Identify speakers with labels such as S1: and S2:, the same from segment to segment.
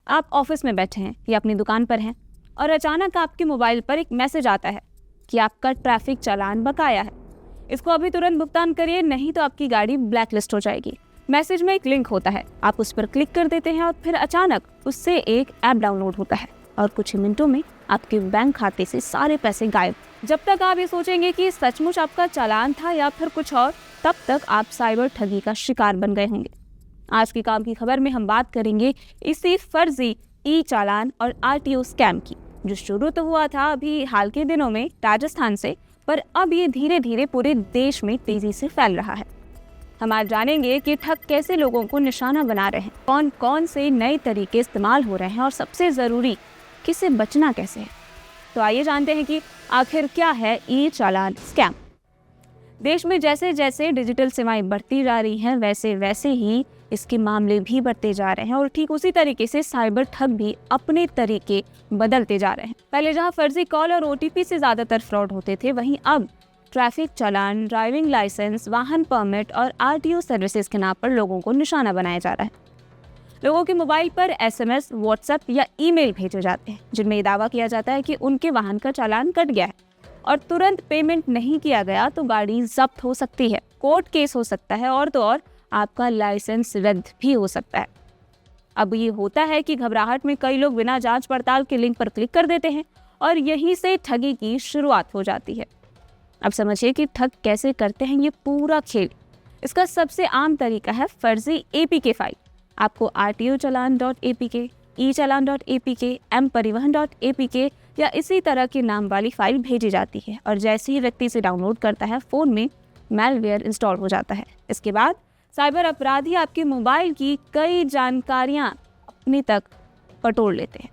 S1: आप ऑफिस में बैठे हैं या अपनी दुकान पर हैं और अचानक आपके मोबाइल पर एक मैसेज आता है कि आपका ट्रैफिक चालान बकाया है। इसको अभी तुरंत भुगतान करिए, नहीं तो आपकी गाड़ी ब्लैक लिस्ट हो जाएगी। मैसेज में एक लिंक होता है, आप उस पर क्लिक कर देते हैं और फिर अचानक उससे एक ऐप डाउनलोड होता है और कुछ ही मिनटों में आपके बैंक खाते से सारे पैसे गायब। जब तक आप ये सोचेंगे कि सचमुच आपका चालान था या फिर कुछ और, तब तक आप साइबर ठगी का शिकार बन गए होंगे। आज की काम की खबर में हम बात करेंगे इसी फर्जी ई चालान और आरटीओ स्कैम की, जो शुरू तो हुआ था अभी हाल के दिनों में राजस्थान से, पर अब ये धीरे धीरे पूरे देश में तेजी से फैल रहा है। हम आज जानेंगे कि ठग कैसे लोगों को निशाना बना रहे हैं, कौन कौन से नए तरीके इस्तेमाल हो रहे हैं और सबसे जरूरी किससे बचना कैसे है। तो आइए जानते हैं कि आखिर क्या है ई चालान स्कैम। देश में जैसे जैसे डिजिटल सेवाएं बढ़ती जा रही हैं, वैसे वैसे ही इसके मामले भी बढ़ते जा रहे हैं और ठीक उसी तरीके से साइबर ठग भी अपने तरीके बदलते जा रहे हैं। पहले जहां फर्जी कॉल और ओटीपी से ज्यादातर फ्रॉड होते थे, वहीं अब ट्रैफिक चालान, ड्राइविंग लाइसेंस, वाहन परमिट और आरटीओ सर्विसेज के नाम पर लोगों को निशाना बनाया जा रहा है। लोगों के मोबाइल पर एसएमएस, व्हाट्सएप या ईमेल भेजे जाते हैं, जिनमें ये दावा किया जाता है कि उनके वाहन का चालान कट गया है और तुरंत पेमेंट नहीं किया गया तो गाड़ी जब्त हो सकती है, कोर्ट केस हो सकता है और तो और आपका लाइसेंस रद्द भी हो सकता है। अब ये होता है कि घबराहट में कई लोग बिना जांच पड़ताल के लिंक पर क्लिक कर देते हैं और यहीं से ठगी की शुरुआत हो जाती है। अब समझिए कि ठग कैसे करते हैं ये पूरा खेल। इसका सबसे आम तरीका है फर्जी एपीके फाइल। आपको rtochalan.apk, echalan.apk, mparivahan.apk या इसी तरह के नाम वाली फाइल भेजी जाती है और जैसे ही व्यक्ति इसे डाउनलोड करता है, फोन में मैलवेयर इंस्टॉल हो जाता है। इसके बाद साइबर अपराधी आपके मोबाइल की कई जानकारियां अपने तक पटोर लेते हैं।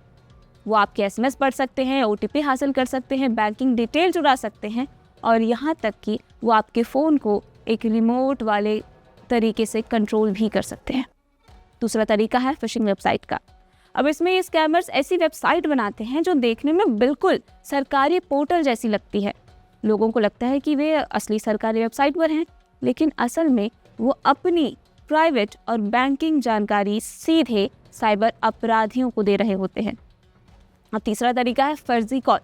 S1: वो आपके एसएमएस पढ़ सकते हैं, ओटीपी हासिल कर सकते हैं, बैंकिंग डिटेल चुरा सकते हैं और यहाँ तक कि वो आपके फ़ोन को एक रिमोट वाले तरीके से कंट्रोल भी कर सकते हैं। दूसरा तरीका है फिशिंग वेबसाइट का। अब इसमें ये स्कैमर्स ऐसी वेबसाइट बनाते हैं जो देखने में बिल्कुल सरकारी पोर्टल जैसी लगती है। लोगों को लगता है कि वे असली सरकारी वेबसाइट पर हैं, लेकिन असल में वो अपनी प्राइवेट और बैंकिंग जानकारी सीधे साइबर अपराधियों को दे रहे होते हैं। अब तीसरा तरीका है फर्जी कॉल।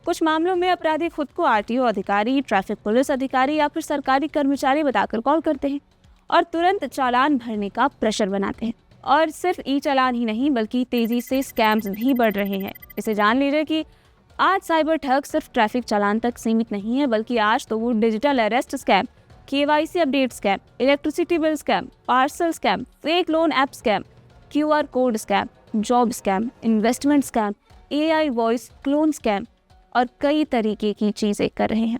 S1: कुछ मामलों में अपराधी खुद को आरटीओ अधिकारी, ट्रैफिक पुलिस अधिकारी या फिर सरकारी कर्मचारी बताकर कॉल करते हैं और तुरंत चालान भरने का प्रेशर बनाते हैं। और सिर्फ ई चालान ही नहीं, बल्कि तेजी से स्कैम्स भी बढ़ रहे हैं। इसे जान लीजिए कि आज साइबर ठग सिर्फ ट्रैफिक चालान तक सीमित नहीं है, बल्कि आज तो वो digital arrest scam, KYC update scam, electricity bill scam, parcel scam, fake loan app scam, QR code scam, job scam, investment scam, AI voice clone scam और कई तरीके की चीज़ें कर रहे हैं।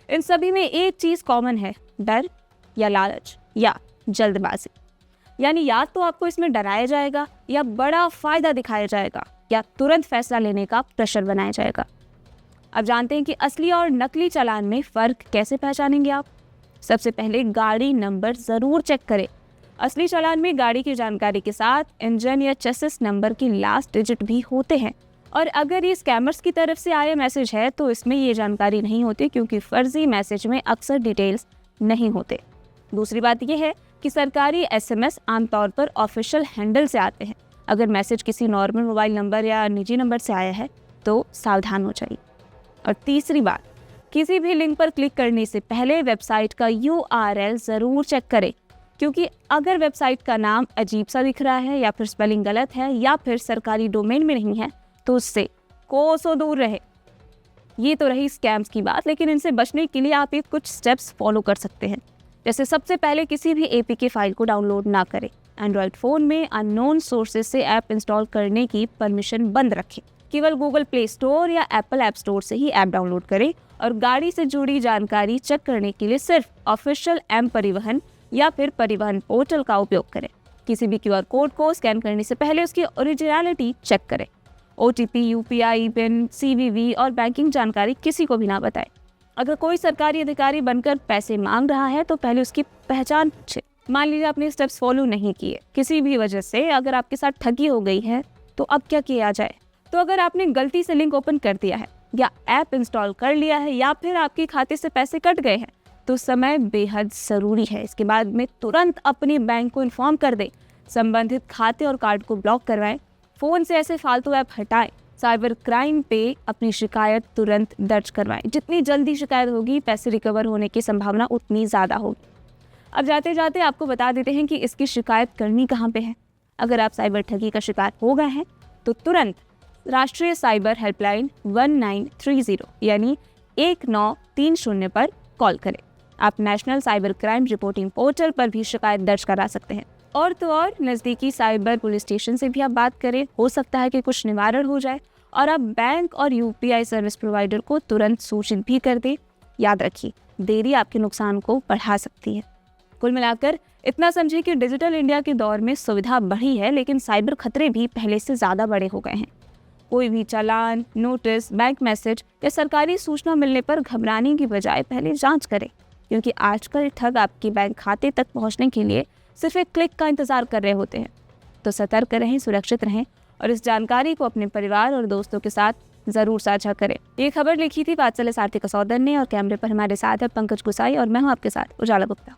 S1: इन सभी में एक चीज़ कॉमन है, डर या लालच या जल्दबाजी। यानी या तो आपको इसमें डराया जाएगा या बड़ा फ़ायदा दिखाया जाएगा या तुरंत फैसला लेने का प्रेशर बनाया जाएगा। अब जानते हैं कि असली और नकली चालान में फ़र्क कैसे पहचानेंगे आप। सबसे पहले गाड़ी नंबर ज़रूर चेक करें। असली चालान में गाड़ी की जानकारी के साथ इंजन या चेसिस नंबर की लास्ट डिजिट भी होते हैं और अगर ये स्कैमर्स की तरफ से आया मैसेज है तो इसमें ये जानकारी नहीं होती, क्योंकि फर्जी मैसेज में अक्सर डिटेल्स नहीं होते। दूसरी बात यह है कि सरकारी एसएमएस आमतौर पर ऑफिशियल हैंडल से आते हैं। अगर मैसेज किसी नॉर्मल मोबाइल नंबर या निजी नंबर से आया है तो सावधान हो जाइए। और तीसरी बात, किसी भी लिंक पर क्लिक करने से पहले वेबसाइट का यूआरएल ज़रूर चेक करें, क्योंकि अगर वेबसाइट का नाम अजीब सा दिख रहा है या फिर स्पेलिंग गलत है या फिर सरकारी डोमेन में नहीं है तो उससे कोसों दूर रहे। ये तो रही स्कैम्स की बात, लेकिन इनसे बचने के लिए आप ये कुछ स्टेप्स फॉलो कर सकते हैं। जैसे सबसे पहले किसी भी एपीके फाइल को डाउनलोड ना करें। एंड्रॉयड फ़ोन में अननोन सोर्सेज से ऐप इंस्टॉल करने की परमिशन बंद रखें। केवल गूगल प्ले स्टोर या एप्पल ऐप स्टोर से ही ऐप डाउनलोड करें और गाड़ी से जुड़ी जानकारी चेक करने के लिए सिर्फ ऑफिशियल एम परिवहन या फिर परिवहन पोर्टल का उपयोग करें। किसी भी क्यूआर कोड को स्कैन करने से पहले उसकी ओरिजिनलिटी चेक करें। ओटीपी, यूपीआई पिन, सीवीवी और बैंकिंग जानकारी किसी को भी ना बताएं। अगर कोई सरकारी अधिकारी बनकर पैसे मांग रहा है तो पहले उसकी पहचान पूछे। मान लीजिए आपने स्टेप्स फॉलो नहीं किए किसी भी वजह से, अगर आपके साथ ठगी हो गई है तो अब क्या किया जाए। तो अगर आपने गलती से लिंक ओपन कर दिया है या ऐप इंस्टॉल कर लिया है या फिर आपके खाते से पैसे कट गए हैं तो समय बेहद ज़रूरी है। इसके बाद में तुरंत अपने बैंक को इन्फॉर्म कर दें, संबंधित खाते और कार्ड को ब्लॉक करवाएं। फ़ोन से ऐसे फालतू ऐप हटाएं। साइबर क्राइम पे अपनी शिकायत तुरंत दर्ज करवाएं। जितनी जल्दी शिकायत होगी, पैसे रिकवर होने की संभावना उतनी ज़्यादा होगी। अब जाते जाते आपको बता देते हैं कि इसकी शिकायत करनी कहाँ पे है। अगर आप साइबर ठगी का शिकार हो गए हैं तो तुरंत राष्ट्रीय साइबर हेल्पलाइन 1930 यानी 1930 पर कॉल करें। आप national cyber crime reporting portal पर भी शिकायत दर्ज करा सकते हैं। और तो और नज़दीकी साइबर पुलिस स्टेशन से भी आप बात करें, हो सकता है कि कुछ निवारण हो जाए। और आप बैंक और यूपीआई सर्विस प्रोवाइडर को तुरंत सूचित भी कर दें। याद रखिए, देरी आपके नुकसान को बढ़ा सकती है। कुल मिलाकर इतना समझिए कि डिजिटल इंडिया के दौर में सुविधा बढ़ी है, लेकिन साइबर खतरे भी पहले से ज़्यादा बड़े हो गए हैं। कोई भी चालान, नोटिस, बैंक मैसेज या सरकारी सूचना मिलने पर घबराने की बजाय पहले जांच करें, क्योंकि आजकल ठग आपके बैंक खाते तक पहुंचने के लिए सिर्फ एक क्लिक का इंतजार कर रहे होते हैं। तो सतर्क रहें, सुरक्षित रहें और इस जानकारी को अपने परिवार और दोस्तों के साथ जरूर साझा करें। ये खबर लिखी थी वात्सल्य सारथी कसौदन ने और कैमरे पर हमारे साथ है पंकज गुसाई और मैं हूँ आपके साथ उजाला गुप्ता।